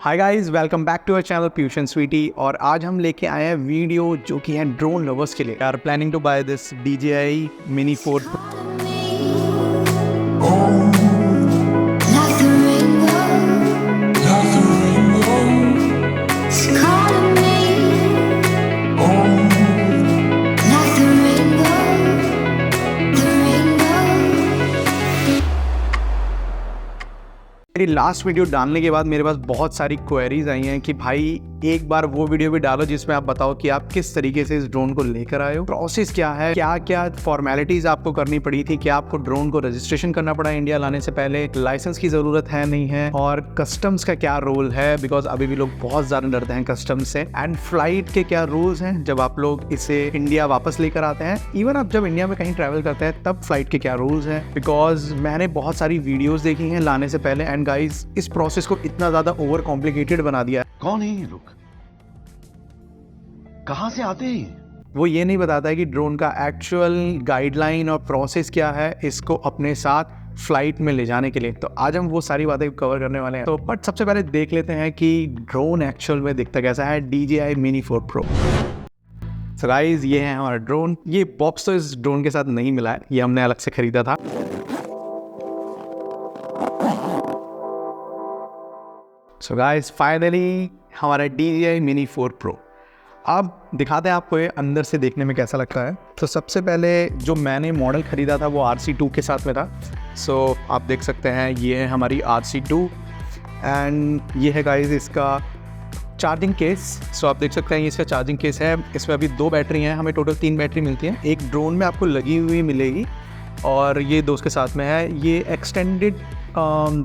Hi guys, welcome back to our channel Piyush and Sweety. और आज हम लेके आए हैं वीडियो जो कि है ड्रोन लवर्स के लिए। Are planning to buy this DJI Mini 4 मेरी लास्ट वीडियो डालने के बाद मेरे पास बहुत सारी क्वेरीज आई हैं कि भाई एक बार वो वीडियो भी डालो जिसमें आप बताओ कि आप किस तरीके से इस ड्रोन को लेकर आए हो, प्रोसेस क्या है, क्या क्या फॉर्मेलिटीज आपको करनी पड़ी थी, क्या आपको ड्रोन को रजिस्ट्रेशन करना पड़ा इंडिया लाने से पहले, लाइसेंस की जरूरत है नहीं है, और कस्टम्स का क्या रोल है, बिकॉज अभी भी लोग बहुत ज्यादा डरते हैं कस्टम्स से, एंड फ्लाइट के क्या रूल्स हैं जब आप लोग इसे इंडिया वापस लेकर आते हैं, इवन आप जब इंडिया में कहीं ट्रैवल करते हैं तब फ्लाइट के क्या रूल्स हैं। बिकॉज मैंने बहुत सारी वीडियोज देखी हैं लाने से पहले, एंड गाइस इस प्रोसेस को इतना ज्यादा ओवर कॉम्प्लिकेटेड बना दिया है। कौन है ये लोग, कहां से आते हैं? वो ये नहीं बताता है कि ड्रोन का एक्चुअल गाइडलाइन और प्रोसेस क्या है इसको अपने साथ फ्लाइट में ले जाने के लिए। तो आज हम वो सारी बातें कवर करने वाले हैं। तो बट सबसे पहले देख लेते हैं कि ड्रोन एक्चुअल में दिखता कैसा है, DJI Mini 4 Pro। So guys, ये है हमारा ड्रोन। ये बॉक्स तो इस ड्रोन के साथ नहीं मिला है, ये हमने अलग से खरीदा था। सो गाइस, फाइनली हमारा DJI Mini 4 Pro। अब दिखाते हैं आपको ये अंदर से देखने में कैसा लगता है। तो सबसे पहले जो मैंने मॉडल ख़रीदा था वो RC2 के साथ में था। सो आप देख सकते हैं ये है हमारी RC2, एंड ये है गाइस इसका चार्जिंग केस। सो आप देख सकते हैं ये इसका चार्जिंग केस है। इसमें अभी 2 बैटरी हैं, हमें टोटल 3 बैटरी मिलती हैं। एक ड्रोन में आपको लगी हुई मिलेगी और ये 2 के साथ में है। ये एक्सटेंडेड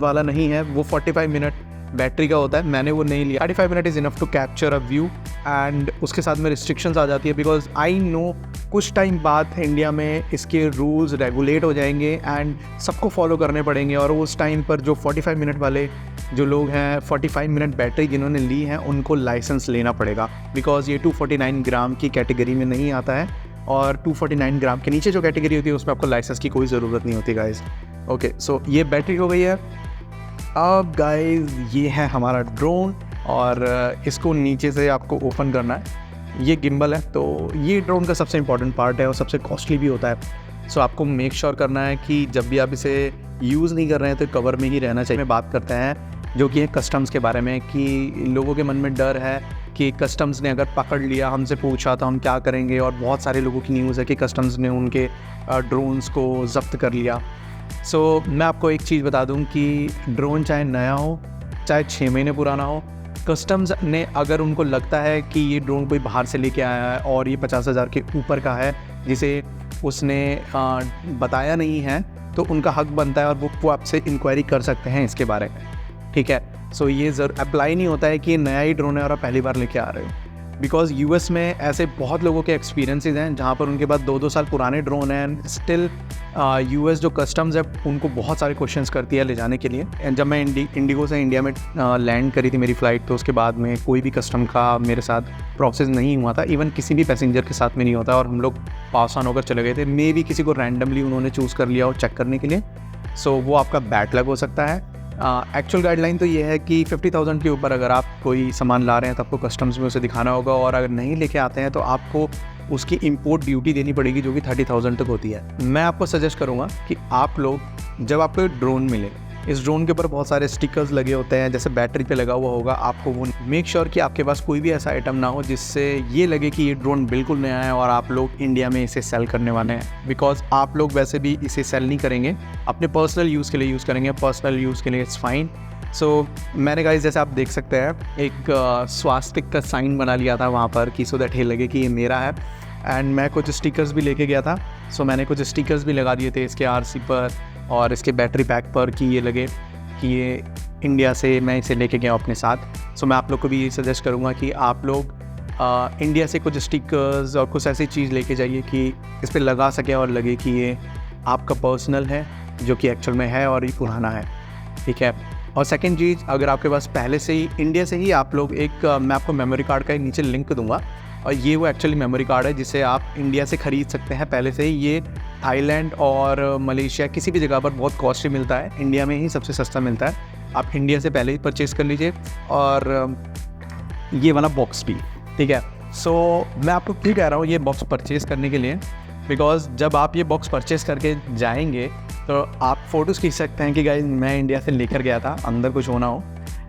वाला नहीं है, वो 45 मिनट बैटरी का होता है, मैंने वो नहीं लिया। 35 minute is enough to capture a view, and उसके साथ में रिस्ट्रिक्शंस आ जाती है बिकॉज आई नो कुछ टाइम बाद इंडिया में इसके रूल्स रेगुलेट हो जाएंगे एंड सबको फॉलो करने पड़ेंगे। और उस टाइम पर जो 45 मिनट वाले जो लोग हैं, 45 मिनट बैटरी जिन्होंने ली है, उनको लाइसेंस लेना पड़ेगा बिकॉज ये 249 ग्राम की कैटेगरी में नहीं आता है, और 249 ग्राम के नीचे जो कैटेगरी होती है उसमें आपको लाइसेंस की कोई ज़रूरत नहीं होती गाइज। ओके, सो ये बैटरी हो गई है। अब गाइज ये है हमारा ड्रोन, और इसको नीचे से आपको ओपन करना है। ये गिम्बल है, तो ये ड्रोन का सबसे इंपॉर्टेंट पार्ट है और सबसे कॉस्टली भी होता है। सो आपको मेक श्योर करना है कि जब भी आप इसे यूज़ नहीं कर रहे हैं तो कवर में ही रहना चाहिए। मैं बात करते हैं जो कि है कस्टम्स के बारे में, कि लोगों के मन में डर है कि कस्टम्स ने अगर पकड़ लिया, हमसे पूछा तो हम क्या करेंगे। और बहुत सारे लोगों की न्यूज़ है कि कस्टम्स ने उनके ड्रोन्स को जब्त कर लिया। सो मैं आपको एक चीज़ बता दूं कि ड्रोन चाहे नया हो, चाहे 6 महीने पुराना हो, कस्टम्स ने अगर उनको लगता है कि ये ड्रोन कोई बाहर से लेके आया है और ये 50,000 के ऊपर का है जिसे उसने बताया नहीं है, तो उनका हक बनता है और वो आपसे इंक्वायरी कर सकते हैं इसके बारे में। ठीक है, सो ये अप्लाई नहीं होता है कि नया ही ड्रोन है और आप पहली बार लेके आ रहे हो। बिकॉज US में ऐसे बहुत लोगों के एक्सपीरियंसेस हैं जहाँ पर उनके पास 2-2 साल पुराने ड्रोन हैं। स्टिल US जो कस्टम्स है उनको बहुत सारे क्वेश्चंस करती है ले जाने के लिए। एंड जब मैं इंडिगो से इंडिया में लैंड करी थी मेरी फ़्लाइट, तो उसके बाद में कोई भी कस्टम का मेरे साथ प्रोसेस नहीं हुआ था, इवन किसी भी पैसेंजर के साथ में नहीं होता, और हम लोग पास ऑन होकर चले गए थे। मे भी किसी को रैंडमली उन्होंने चूज़ कर लिया हो चेक करने के लिए। सो वो आपका बैड लक हो सकता है। एक्चुअल गाइडलाइन तो ये है कि 50,000 के ऊपर अगर आप कोई सामान ला रहे हैं तो आपको कस्टम्स में उसे दिखाना होगा, और अगर नहीं लेके आते हैं तो आपको उसकी इंपोर्ट ड्यूटी देनी पड़ेगी जो कि 30,000 तक होती है। मैं आपको सजेस्ट करूँगा कि आप लोग जब आपको ड्रोन मिले, इस ड्रोन के ऊपर बहुत सारे स्टिकर्स लगे होते हैं, जैसे बैटरी पे लगा हुआ होगा, आपको वो मेक श्योर कि आपके पास कोई भी ऐसा आइटम ना हो जिससे ये लगे कि ये ड्रोन बिल्कुल नया है और आप लोग इंडिया में इसे सेल करने वाले हैं। बिकॉज आप लोग वैसे भी इसे सेल नहीं करेंगे, अपने पर्सनल यूज़ के लिए यूज़ करेंगे। पर्सनल यूज़ के लिए इट्स फाइन। सो मैंने गाइस जैसे आप देख सकते हैं एक स्वास्तिक का साइन बना लिया था वहाँ पर कि सो दैट ये लगे कि ये मेरा है। एंड मैं कुछ स्टिकर्स भी लेके गया था, सो मैंने कुछ स्टिकर्स भी लगा दिए थे इसके RC पर और इसके बैटरी पैक पर कि ये लगे कि ये इंडिया से मैं इसे लेके गया अपने साथ। सो मैं आप लोग को भी ये सजेस्ट करूँगा कि आप लोग इंडिया से कुछ स्टिकर्स और कुछ ऐसी चीज़ लेके जाइए कि इस पर लगा सके और लगे कि ये आपका पर्सनल है, जो कि एक्चुअल में है और ये पुराना है। ठीक है। और सेकंड चीज़, अगर आपके पास पहले से ही इंडिया से ही आप लोग मैं आपको मेमोरी कार्ड का नीचे लिंक दूंगा, और ये वो एक्चुअली मेमोरी कार्ड है जिसे आप इंडिया से ख़रीद सकते हैं पहले से ही। ये थाईलैंड और मलेशिया किसी भी जगह पर बहुत कॉस्टली मिलता है, इंडिया में ही सबसे सस्ता मिलता है। आप इंडिया से पहले ही परचेज़ कर लीजिए। और ये वाला बॉक्स भी, ठीक है। सो मैं आपको क्यों कह रहा हूँ ये बॉक्स परचेज़ करने के लिए, बिकॉज जब आप ये बॉक्स परचेज़ करके जाएंगे तो आप फ़ोटोज़ खींच सकते हैं कि गाइस मैं इंडिया से लेकर गया था, अंदर कुछ होना हो।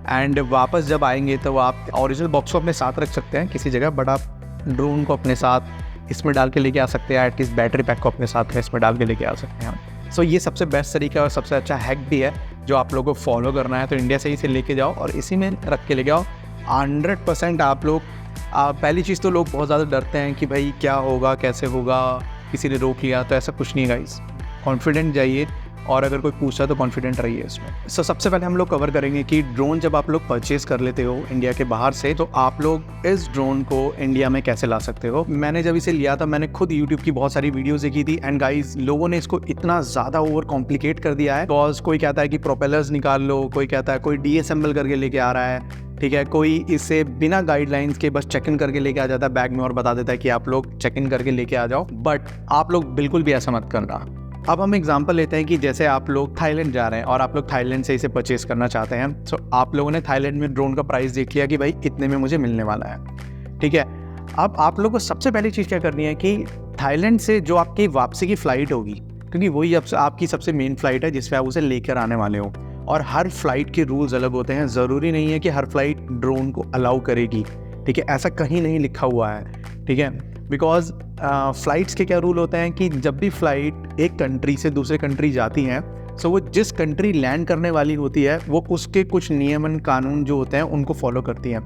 एंड वापस जब आएंगे तो आप ओरिजिनल बॉक्स को अपने साथ रख सकते हैं किसी जगह, बट आप ड्रोन को अपने साथ इसमें डाल के लेके आ सकते हैं। एटलीस्ट बैटरी पैक को अपने साथ इसमें डाल के लेके आ सकते हैं। सो ये सबसे बेस्ट तरीका और सबसे अच्छा हैक भी है जो आप लोगों को फॉलो करना है। तो इंडिया से ही इसे लेके जाओ और इसी में रख के लेके आओ। 100% आप लोग पहली चीज़ तो लोग बहुत ज़्यादा डरते हैं कि भाई क्या होगा, कैसे होगा, किसी ने रोक लिया, तो ऐसा कुछ नहीं है गाइस। कॉन्फिडेंट जाइए और अगर कोई पूछा तो कॉन्फिडेंट रहिए इसमें। सो सबसे पहले हम लोग कवर करेंगे कि ड्रोन जब आप लोग परचेज़ कर लेते हो इंडिया के बाहर से, तो आप लोग इस ड्रोन को इंडिया में कैसे ला सकते हो। मैंने जब इसे लिया था मैंने खुद यूट्यूब की बहुत सारी वीडियोस देखी थी एंड गाइस लोगों ने इसको इतना ज़्यादा ओवर कॉम्प्लिकेट कर दिया है। बिकॉज कोई कहता है कि प्रोपेलर्स निकाल लो, कोई कहता है कोई डीअसेंबल करके लेके आ रहा है, ठीक है, कोई इसे बिना गाइडलाइंस के बस चेक इन करके लेके आ जाता है बैग में और बता देता है कि आप लोग चेक इन करके लेके आ जाओ। बट आप लोग बिल्कुल भी ऐसा मत करना। अब हम एग्जांपल लेते हैं कि जैसे आप लोग थाईलैंड जा रहे हैं और आप लोग थाईलैंड से इसे परचेज करना चाहते हैं। सो आप लोगों ने थाईलैंड में ड्रोन का प्राइस देख लिया कि भाई इतने में मुझे मिलने वाला है, ठीक है। अब आप लोग को सबसे पहली चीज़ क्या करनी है कि थाईलैंड से जो आपकी वापसी की फ़्लाइट होगी, क्योंकि वही आपकी सबसे मेन फ़्लाइट है जिसपे आप उसे लेकर आने वाले हो, और हर फ्लाइट के रूल्स अलग होते हैं। ज़रूरी नहीं है कि हर फ्लाइट ड्रोन को अलाउ करेगी, ठीक है, ऐसा कहीं नहीं लिखा हुआ है, ठीक है। बिकॉज फ़्लाइट्स के क्या रूल होते हैं कि जब भी फ़्लाइट एक कंट्री से दूसरे कंट्री जाती हैं, सो वो जिस कंट्री लैंड करने वाली होती है वो उसके कुछ नियमन कानून जो होते हैं उनको फॉलो करती हैं।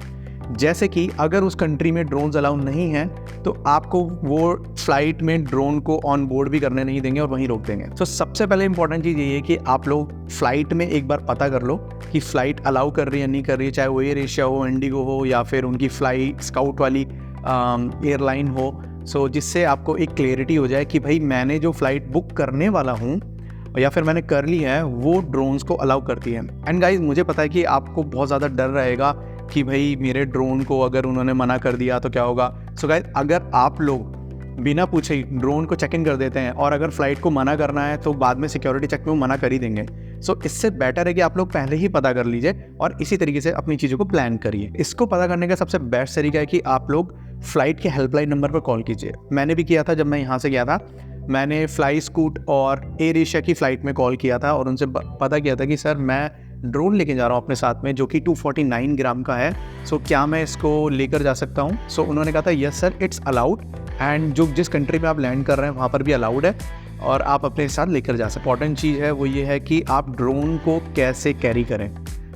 जैसे कि अगर उस कंट्री में ड्रोन्स अलाउ नहीं हैं तो आपको वो फ्लाइट में ड्रोन को ऑन बोर्ड भी करने नहीं देंगे और वहीं रोक देंगे। तो सबसे पहले इंपॉर्टेंट चीज़ ये है कि आप लोग फ्लाइट में एक बार पता कर लो कि फ़्लाइट अलाउ कर रही है नहीं कर रही है, चाहे वो एयर एशिया हो, इंडिगो हो, या फिर उनकी फ्लाइट स्काउट वाली एयरलाइन हो। सो जिससे आपको एक क्लैरिटी हो जाए कि भाई मैंने जो फ़्लाइट बुक करने वाला हूँ या फिर मैंने कर ली है वो ड्रोन्स को अलाउ करती है। एंड गाइज मुझे पता है कि आपको बहुत ज़्यादा डर रहेगा कि भाई मेरे ड्रोन को अगर उन्होंने मना कर दिया तो क्या होगा। सो गाइज अगर आप लोग बिना पूछे ड्रोन को चेक इन कर देते हैं और अगर फ़्लाइट को मना करना है तो बाद में सिक्योरिटी चेक में वो मना कर ही देंगे। सो इससे बेटर है कि आप लोग पहले ही पता कर लीजिए और इसी तरीके से अपनी चीज़ों को प्लान करिए। इसको पता करने का सबसे बेस्ट तरीका है कि आप लोग फ़्लाइट के हेल्पलाइन नंबर पर कॉल कीजिए। मैंने भी किया था जब मैं यहाँ से गया था, मैंने फ्लाई स्कूट और एयर एशिया की फ़्लाइट में कॉल किया था और उनसे पता किया था कि सर मैं ड्रोन लेके जा रहा हूँ अपने साथ में जो कि 249 ग्राम का है, सो क्या मैं इसको लेकर जा सकता हूँ। सो उन्होंने कहा था yes sir it's allowed, and जो जिस कंट्री में आप लैंड कर रहे हैं वहाँ पर भी अलाउड है और आप अपने साथ लेकर जा सकते। इंपॉर्टेंट चीज़ है वो ये है कि आप ड्रोन को कैसे कैरी करें,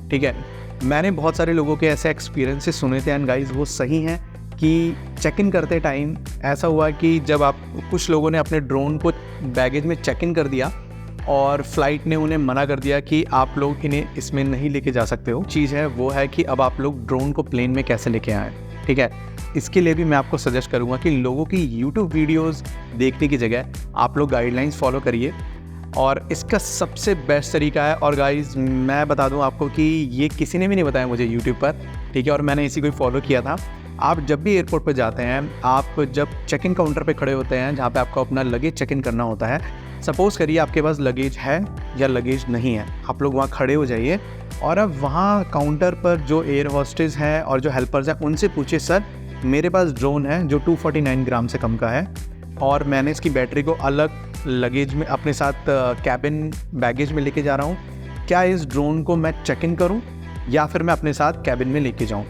ठीक है। मैंने बहुत सारे लोगों के ऐसे एक्सपीरियंसेस सुने थे एंड गाइज वो सही हैं कि चेक इन करते टाइम ऐसा हुआ कि जब आप कुछ लोगों ने अपने ड्रोन को बैगेज में चेक इन कर दिया और फ्लाइट ने उन्हें मना कर दिया कि आप लोग इन्हें इसमें नहीं लेके जा सकते हो। चीज़ है वो है कि अब आप लोग ड्रोन को प्लेन में कैसे लेके आएँ, ठीक है। इसके लिए भी मैं आपको सजेस्ट करूँगा कि लोगों की यूट्यूब वीडियोज़ देखने की जगह आप लोग गाइडलाइंस फॉलो करिए और इसका सबसे बेस्ट तरीका है। और गाइज मैं बता दूँ आपको कि ये किसी ने भी नहीं बताया मुझे यूट्यूब पर, ठीक है, और मैंने इसी को ही फॉलो किया था। आप जब भी एयरपोर्ट पर जाते हैं, आप जब चेक इन काउंटर पे खड़े होते हैं जहाँ पे आपको अपना लगेज चेक इन करना होता है, सपोज़ करिए आपके पास लगेज है या लगेज नहीं है, आप लोग वहाँ खड़े हो जाइए और अब वहाँ काउंटर पर जो एयर होस्टेस हैं और जो हेल्पर्स हैं उनसे पूछिए सर मेरे पास ड्रोन है जो 249 ग्राम से कम का है और मैंने इसकी बैटरी को अलग लगेज में अपने साथ कैबिन बैगेज में लेके जा रहा हूँ, क्या इस ड्रोन को मैं चेक इन करूँ या फिर मैं अपने साथ कैबिन में लेके जाऊँ।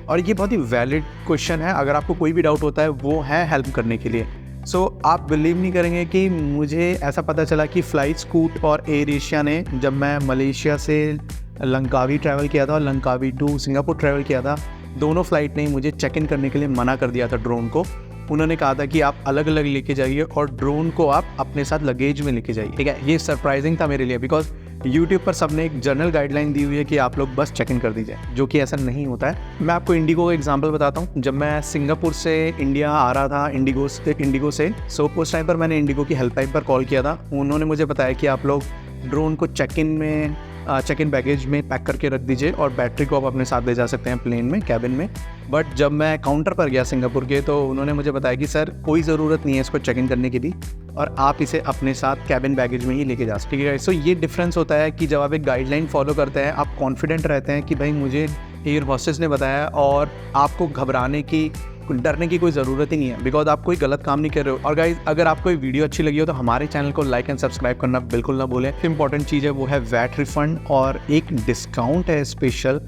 और ये बहुत ही वैलिड क्वेश्चन है, अगर आपको कोई भी डाउट होता है वो है हेल्प करने के लिए। सो आप बिलीव नहीं करेंगे कि मुझे ऐसा पता चला कि फ्लाई स्कूट और एयर एशिया ने, जब मैं मलेशिया से लंकावी ट्रैवल किया था और लंकावी टू सिंगापुर ट्रैवल किया था, दोनों फ्लाइट ने मुझे चेक इन करने के लिए मना कर दिया था ड्रोन को। उन्होंने कहा था कि आप अलग अलग लेके जाइए और ड्रोन को आप अपने साथ लगेज में लेके जाइए, ठीक है। ये सरप्राइजिंग था मेरे लिए बिकॉज यूट्यूब पर सबने एक जनरल गाइडलाइन दी हुई है कि आप लोग बस चेक इन कर दीजिए, जो कि ऐसा नहीं होता है। मैं आपको इंडिगो का एग्जांपल बताता हूँ। जब मैं सिंगापुर से इंडिया आ रहा था इंडिगो से सो उस टाइम पर मैंने इंडिगो की हेल्पलाइन पर कॉल किया था। उन्होंने मुझे बताया कि आप लोग ड्रोन को चेक इन में चेक इन बैगेज में पैक करके रख दीजिए और बैटरी को आप अपने साथ ले जा सकते हैं प्लेन में, कैबिन में। बट जब मैं काउंटर पर गया सिंगापुर के, तो उन्होंने मुझे बताया कि सर कोई ज़रूरत नहीं है इसको चेक इन करने की भी, और आप इसे अपने साथ कैबिन बैगेज में ही लेके जा सकते हैं। सो ये डिफरेंस होता है कि जब आप एक गाइडलाइन फॉलो करते हैं, आप कॉन्फिडेंट रहते हैं कि भाई मुझे एयर होस्टेस ने बताया, और आपको घबराने की, डरने की कोई ज़रूरत ही नहीं है, बिकॉज आप कोई गलत काम नहीं कर रहे हो। और गाइज, अगर आपको ये वीडियो अच्छी लगी हो तो हमारे चैनल को लाइक एंड सब्सक्राइब करना बिल्कुल ना भूलें। इंपॉर्टेंट चीज़ है वो है वैट रिफंड, और एक डिस्काउंट है स्पेशल।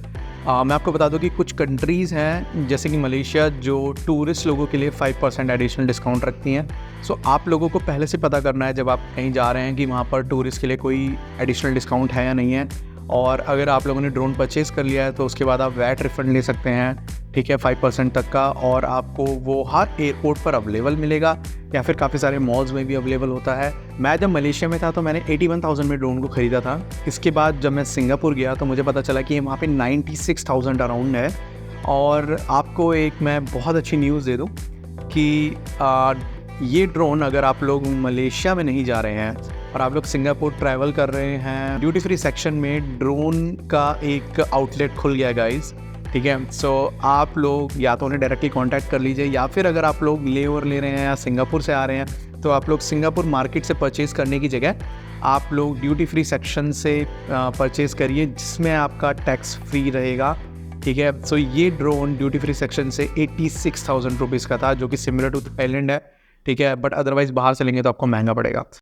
मैं आपको बता दूं कि कुछ कंट्रीज़ हैं जैसे कि मलेशिया, जो टूरिस्ट लोगों के लिए 5% एडिशनल डिस्काउंट रखती हैं। सो आप लोगों को पहले से पता करना है जब आप कहीं जा रहे हैं कि वहाँ पर टूरिस्ट के लिए कोई एडिशनल डिस्काउंट है या नहीं है। और अगर आप लोगों ने ड्रोन परचेज़ कर लिया है तो उसके बाद आप वैट रिफंड ले सकते हैं, ठीक है, 5% तक का, और आपको वो हर एयरपोर्ट पर अवेलेबल मिलेगा या फिर काफ़ी सारे मॉल्स में भी अवेलेबल होता है। मैं जब मलेशिया में था तो मैंने 81,000 में ड्रोन को ख़रीदा था। इसके बाद जब मैं सिंगापुर गया तो मुझे पता चला कि वहाँ पे 96,000 अराउंड है। और आपको एक मैं बहुत अच्छी न्यूज़ दे दूँ कि ये ड्रोन, अगर आप लोग मलेशिया में नहीं जा रहे हैं और आप लोग सिंगापुर ट्रैवल कर रहे हैं, ड्यूटी फ्री सेक्शन में ड्रोन का एक आउटलेट खुल गया गाइस, ठीक है। सो आप लोग या तो उन्हें डायरेक्टली कांटेक्ट कर लीजिए, या फिर अगर आप लोग ले ओवर ले रहे हैं या सिंगापुर से आ रहे हैं तो आप लोग सिंगापुर मार्केट से परचेज़ करने की जगह आप लोग ड्यूटी फ्री सेक्शन से परचेज़ करिए, जिसमें आपका टैक्स फ्री रहेगा, ठीक है। सो ये ड्रोन ड्यूटी फ्री सेक्शन से 86,000 रुपीज़ का था, जो कि सिमिलर टू थाईलैंड है, ठीक है, बट अदरवाइज़ बाहर से लेंगे तो आपको महंगा पड़ेगा।